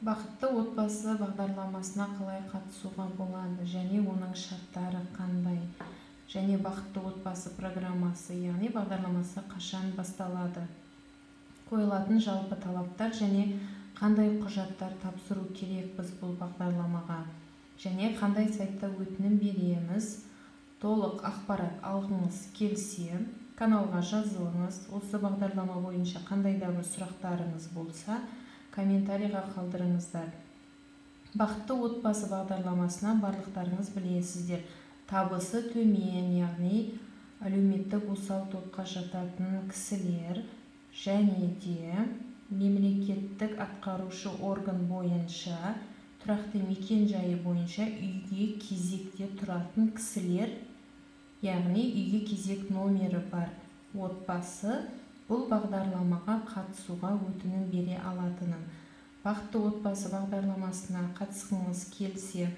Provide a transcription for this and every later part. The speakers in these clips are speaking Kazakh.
Бақытты отбасы бағдарламасына қалай қатысуға болады және оның шарттары қандай? Және бақытты отбасы программасы, яғни бағдарламасы қашан басталады? Қойылатын жалпы талаптар және қандай құжаттар тапсыру керек біз бұл бағдарламаға? Және қандай сайтта өтінім береміз? Толық ақпарат алғыңыз келсе, каналға жазылыңыз. Осы бағдарлама бойынша қандай да бір сұрақтарыңыз болса, комментарийға қалдырыңыздар. Бақытты отбасы бағдарламасына барлықтарыңыз білесіздер. Табысы төмен, яғни әлеуметтік осал топқа жататын кісілер және де мемлекеттік атқарушы орган бойынша тұрақты мекен жайы бойынша үйге кезекте тұратын кісілер, яғни үйге кезек номері бар отбасы бұл бағдарламаға қатысуға өтінім бере алатынын. Бақытты отбасы бағдарламасына қатысқыңыз келсе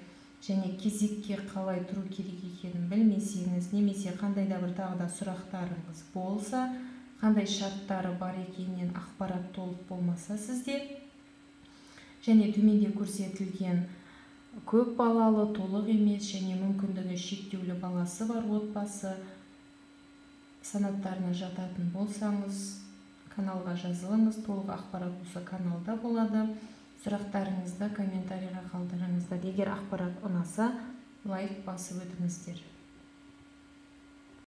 және кезекке қалай тұру керек екенін білмесеңіз, немесе қандай да бір тағы да сұрақтарыңыз болса, қандай шарттары бар екенінен ақпарат толық болмаса сізде, және төменде көрсетілген көп балалы, толық емес және мүмкіндігі шектеулі баласы бар отбасы санаттарына жататын болсаңыз, каналға жазылыңыз. Толық ақпарат осы каналда болады. Сұрақтарыңызды комментарийға қалдырыңыздар. Егер ақпарат ұнаса, лайк басып өтіңіздер.